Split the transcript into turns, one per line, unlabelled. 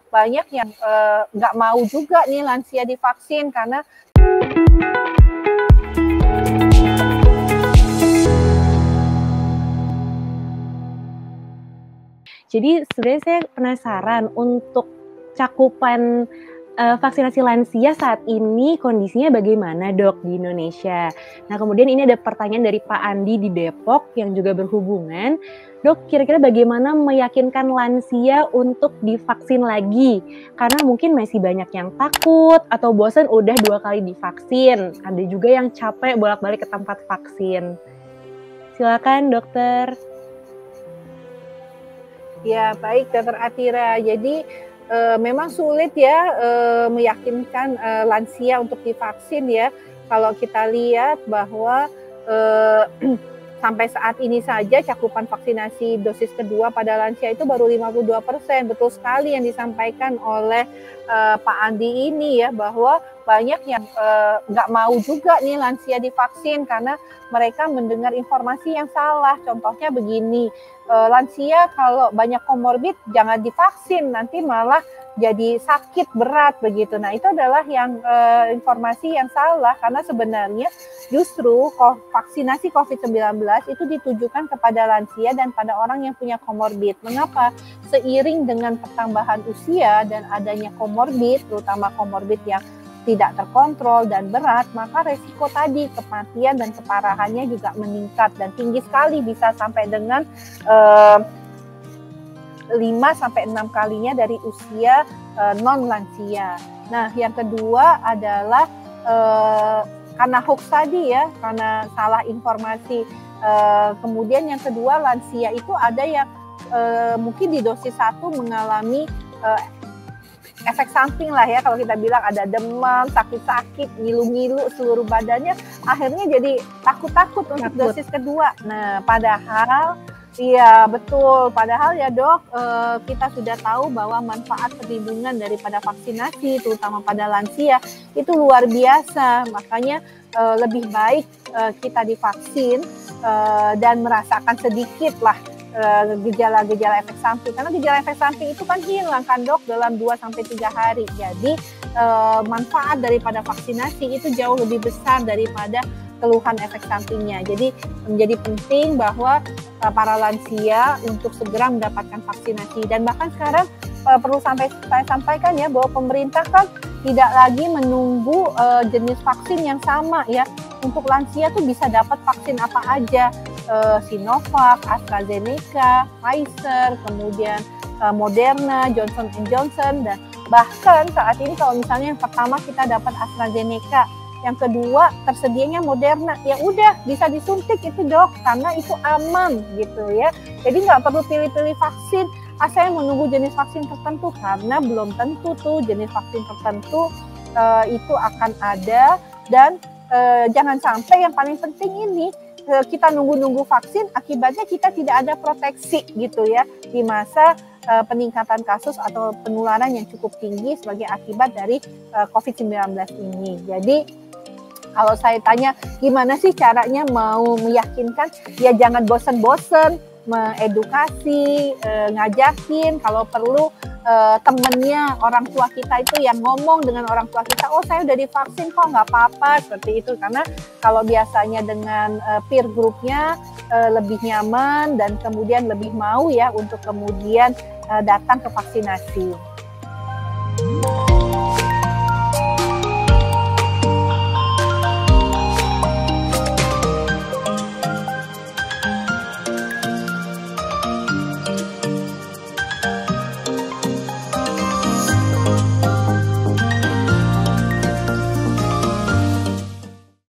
banyak yang nggak mau juga nih lansia divaksin karena
Jadi sebenarnya saya penasaran untuk cakupan vaksinasi lansia saat ini kondisinya bagaimana, Dok, di Indonesia? Nah, kemudian ini ada pertanyaan dari Pak Andi di Depok yang juga berhubungan. Dok, kira-kira bagaimana meyakinkan lansia untuk divaksin lagi? Karena mungkin masih banyak yang takut atau bosan udah 2 kali divaksin. Ada juga yang capek bolak-balik ke tempat vaksin. Silakan, Dokter.
ya baik Dokter Atira. Jadi memang sulit ya meyakinkan lansia untuk divaksin ya. Kalau kita lihat bahwa sampai saat ini saja cakupan vaksinasi dosis kedua pada lansia itu baru 52%. Betul sekali yang disampaikan oleh Pak Andi ini ya, bahwa banyak yang nggak mau juga nih lansia divaksin karena mereka mendengar informasi yang salah. Contohnya begini, lansia kalau banyak komorbid jangan divaksin, nanti malah jadi sakit berat begitu. Nah, itu adalah yang informasi yang salah karena sebenarnya justru vaksinasi COVID-19 itu ditujukan kepada lansia dan pada orang yang punya komorbid. Mengapa? Seiring dengan pertambahan usia dan adanya komorbid, terutama komorbid yang tidak terkontrol dan berat, maka resiko tadi kematian dan keparahannya juga meningkat dan tinggi sekali, bisa sampai dengan 5-6 kalinya dari usia non-lansia. Nah, yang kedua adalah karena hoax tadi ya, karena salah informasi. Kemudian yang kedua, lansia itu ada yang mungkin di dosis 1 mengalami efek samping lah ya, kalau kita bilang ada demam, sakit-sakit, ngilu-ngilu seluruh badannya, akhirnya jadi takut-takut untuk dosis kedua. Nah, padahal iya betul, padahal ya Dok, kita sudah tahu bahwa manfaat perlindungan daripada vaksinasi, terutama pada lansia, itu luar biasa. Makanya lebih baik kita divaksin dan merasakan sedikit lah gejala-gejala efek samping, karena gejala efek samping itu kan hilang kan Dok dalam 2-3 hari. Jadi manfaat daripada vaksinasi itu jauh lebih besar daripada keluhan efek sampingnya. Jadi menjadi penting bahwa para lansia untuk segera mendapatkan vaksinasi. Dan bahkan sekarang perlu saya sampaikan ya, bahwa pemerintah kan tidak lagi menunggu jenis vaksin yang sama ya. Untuk lansia tuh bisa dapat vaksin apa aja, Sinovac, AstraZeneca, Pfizer, kemudian Moderna, Johnson & Johnson, dan bahkan saat ini kalau misalnya yang pertama kita dapat AstraZeneca, yang kedua tersedianya Moderna, ya udah bisa disuntik itu Dok, karena itu aman gitu ya. Jadi nggak perlu pilih-pilih vaksin, saya menunggu jenis vaksin tertentu, karena belum tentu tuh jenis vaksin tertentu itu akan ada. Dan jangan sampai yang paling penting ini, kita nunggu-nunggu vaksin, akibatnya kita tidak ada proteksi gitu ya di masa peningkatan kasus atau penularan yang cukup tinggi sebagai akibat dari COVID-19 ini. Jadi kalau saya tanya gimana sih caranya mau meyakinkan, ya jangan bosen-bosen, mengedukasi, ngajakin, kalau perlu temennya, orang tua kita itu yang ngomong dengan orang tua kita, oh saya udah divaksin kok nggak apa-apa, seperti itu. Karena kalau biasanya dengan peer groupnya lebih nyaman dan kemudian lebih mau ya untuk kemudian datang ke vaksinasi.